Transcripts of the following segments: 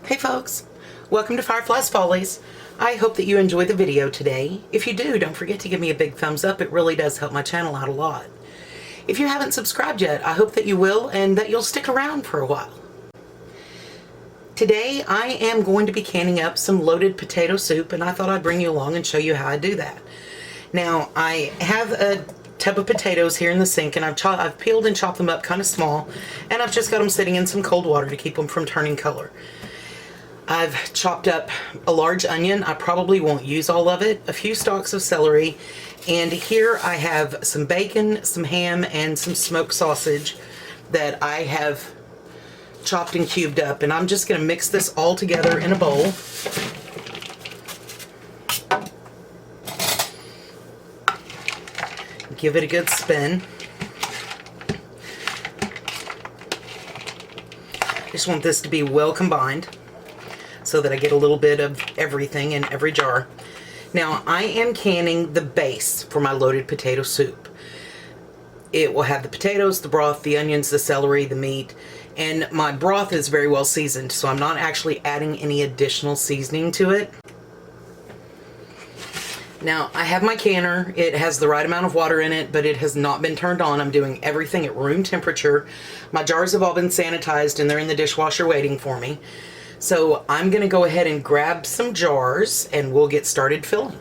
Hey folks, welcome to Fyreflye's Follies. I hope that you enjoyed the video today. If you do, don't forget to give me a big thumbs up. It really does help my channel out a lot. If you haven't subscribed yet, I hope that you will and that you'll stick around for a while. Today I am going to be canning up some loaded potato soup, and I thought I'd bring you along and show you how I do that. Now I have a tub of potatoes here in the sink, and I've peeled and chopped them up kind of small, and I've just got them sitting in some cold water to keep them from turning color. I've chopped up a large onion. I probably won't use all of it, a few stalks of celery, and here I have some bacon, some ham, and some smoked sausage that I have chopped and cubed up, and I'm just going to mix this all together in a bowl. Give it a good spin. Just want this to be well combined so that I get a little bit of everything in every jar. Now I am canning the base for my loaded potato soup. It will have the potatoes, the broth, the onions, the celery, the meat, and my broth is very well seasoned, so I'm not actually adding any additional seasoning to it. Now I have my canner. It has the right amount of water in it, but it has not been turned on. I'm doing everything at room temperature. My jars have all been sanitized and they're in the dishwasher waiting for me. So I'm going to go ahead and grab some jars and we'll get started filling.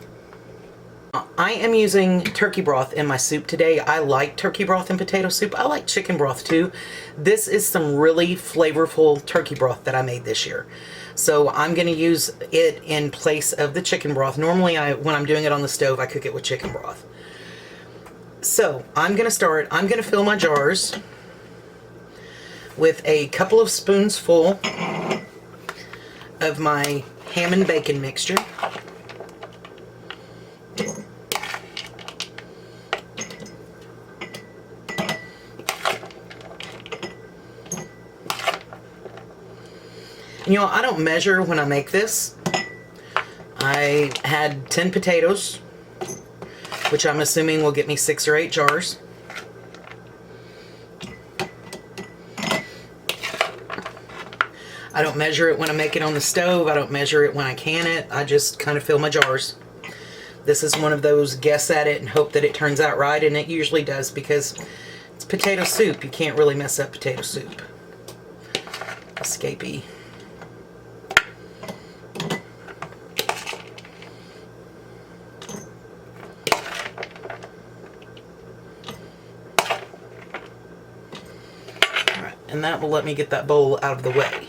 I am using turkey broth in my soup today. I like turkey broth in potato soup. I like chicken broth too. This is some really flavorful turkey broth that I made this year. So I'm going to use it in place of the chicken broth. Normally when I'm doing it on the stove, I cook it with chicken broth. So I'm going to fill my jars with a couple of spoons full of my ham and bacon mixture. And you know, I don't measure when I make this. I had 10 potatoes, which I'm assuming will get me 6 or 8 jars. I don't measure it when I make it on the stove. I don't measure it when I can it. I just kind of fill my jars. This is one of those guess at it and hope that it turns out right, and it usually does because it's potato soup. You can't really mess up potato soup. Escapee. Alright, and that will let me get that bowl out of the way.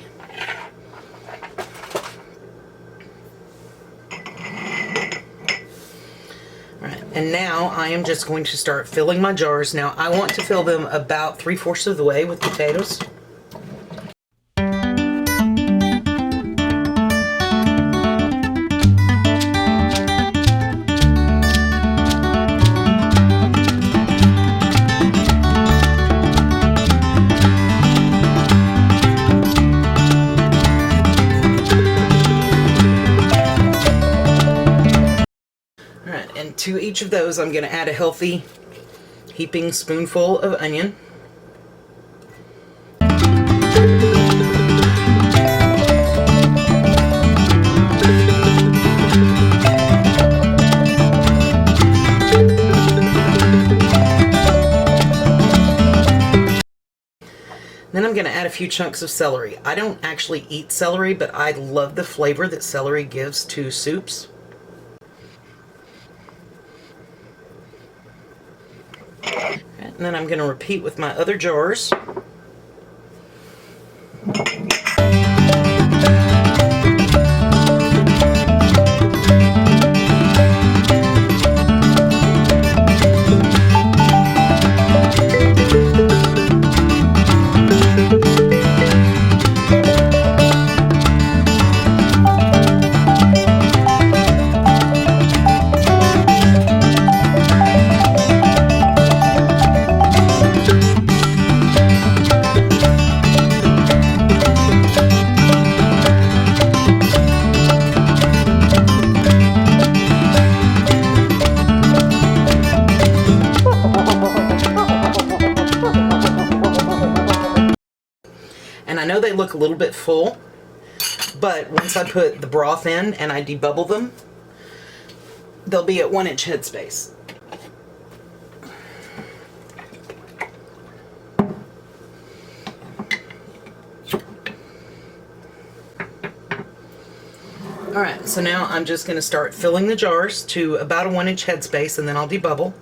And now I am just going to start filling my jars. Now I want to fill them about 3/4 of the way with potatoes. To each of those, I'm going to add a healthy heaping spoonful of onion. Then I'm going to add a few chunks of celery. I don't actually eat celery, but I love the flavor that celery gives to soups. And then I'm going to repeat with my other jars. And I know they look a little bit full, But once I put the broth in and I debubble them, they'll be at 1 inch headspace. Alright, so now I'm just going to start filling the jars to about a 1 inch headspace, and then I'll debubble.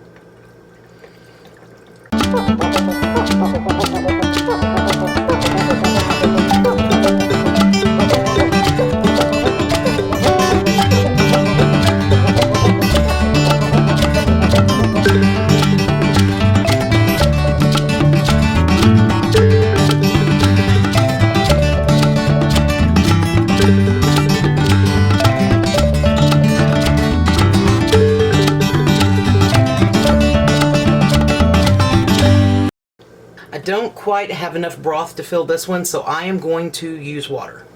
I don't quite have enough broth to fill this one, so I am going to use water.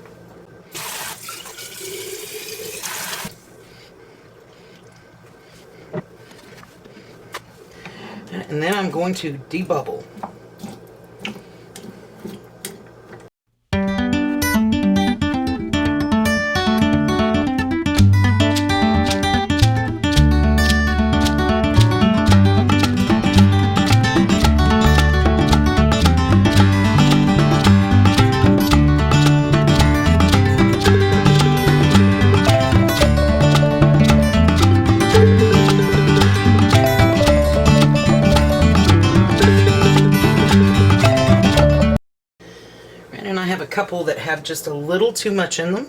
And then I'm going to debubble. And I have a couple that have just a little too much in them.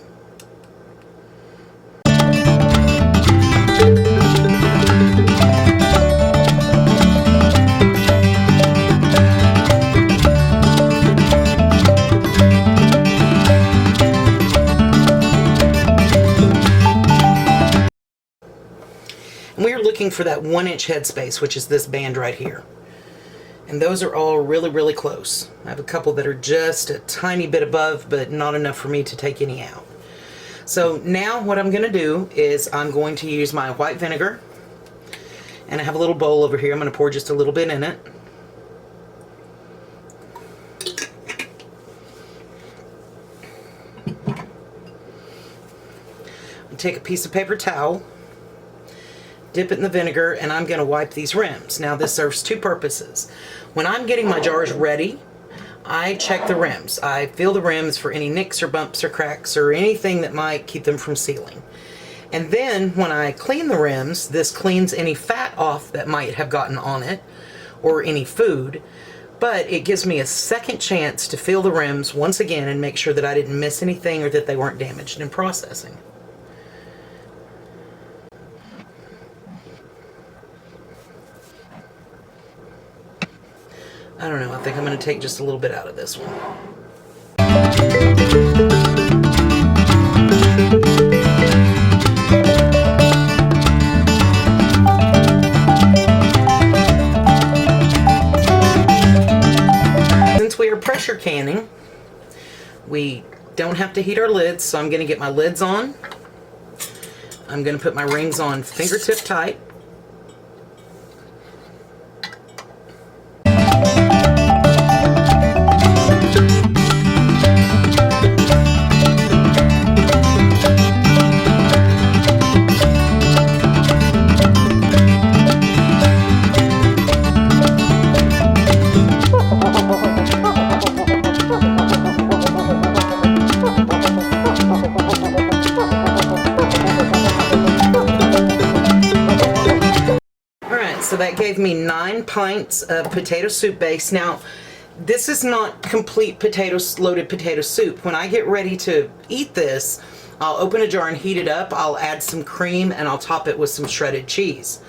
And we are looking for that 1 inch headspace, which is this band right here. And those are all really, really close. I have a couple that are just a tiny bit above, but not enough for me to take any out. So now what I'm going to do is I'm going to use my white vinegar. And I have a little bowl over here. I'm going to pour just a little bit in it. I'll take a piece of paper towel, dip it in the vinegar, and I'm going to wipe these rims. Now this serves two purposes. When I'm getting my jars ready, I check the rims. I feel the rims for any nicks or bumps or cracks or anything that might keep them from sealing. And then when I clean the rims, this cleans any fat off that might have gotten on it or any food, but it gives me a second chance to feel the rims once again and make sure that I didn't miss anything or that they weren't damaged in processing. I don't know, I think I'm going to take just a little bit out of this one. Since we are pressure canning, we don't have to heat our lids, so I'm going to get my lids on. I'm going to put my rings on fingertip tight. So that gave me 9 pints of potato soup base. Now, this is not complete loaded potato soup. When I get ready to eat this, I'll open a jar and heat it up. I'll add some cream and I'll top it with some shredded cheese.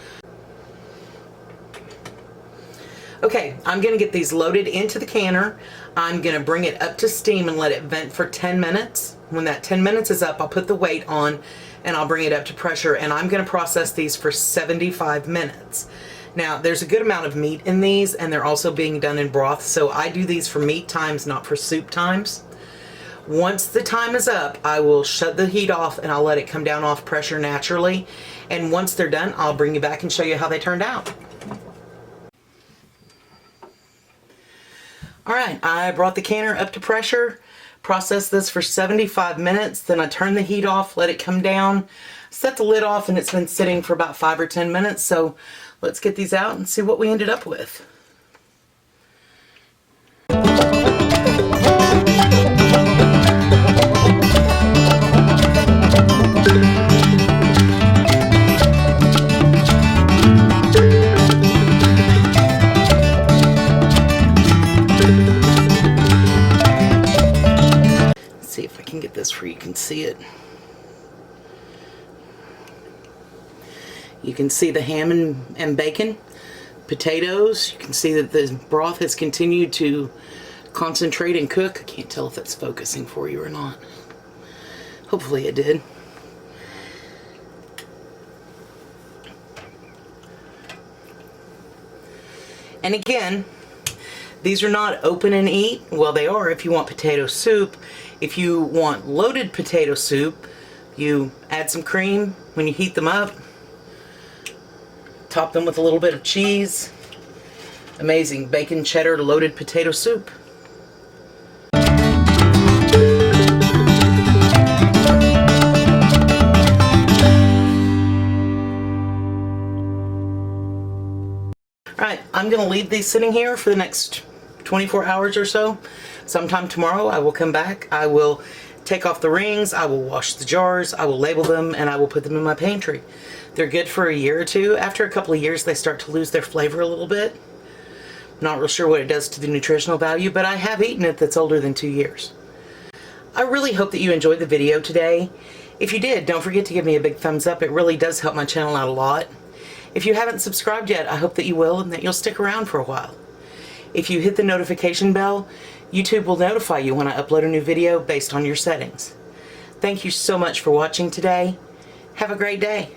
Okay, I'm going to get these loaded into the canner. I'm going to bring it up to steam and let it vent for 10 minutes. When that 10 minutes is up, I'll put the weight on and I'll bring it up to pressure, and I'm going to process these for 75 minutes. Now, there's a good amount of meat in these, and they're also being done in broth, so I do these for meat times, not for soup times. Once the time is up, I will shut the heat off and I'll let it come down off pressure naturally. And once they're done, I'll bring you back and show you how they turned out. All right, I brought the canner up to pressure, Process this for 75 minutes, then I turn the heat off, let it come down, set the lid off, and it's been sitting for about 5 or 10 minutes. So let's get these out and see what we ended up with. See if I can get this where you can see it. You can see the ham and bacon, potatoes. You can see that the broth has continued to concentrate and cook. I can't tell if that's focusing for you or not. Hopefully it did. And again, these are not open and eat. Well, they are if you want potato soup. If you want loaded potato soup, you add some cream when you heat them up. Top them with a little bit of cheese. Amazing bacon cheddar loaded potato soup. Alright, I'm going to leave these sitting here for the next 24 hours or so. Sometime tomorrow I will come back. I will take off the rings, I will wash the jars, I will label them, and I will put them in my pantry. They're good for a year or two. After a couple of years they start to lose their flavor a little bit. Not real sure what it does to the nutritional value, but I have eaten it that's older than 2 years. I really hope that you enjoyed the video today. If you did, don't forget to give me a big thumbs up. It really does help my channel out a lot. If you haven't subscribed yet, I hope that you will and that you'll stick around for a while. If you hit the notification bell, YouTube will notify you when I upload a new video based on your settings. Thank you so much for watching today. Have a great day.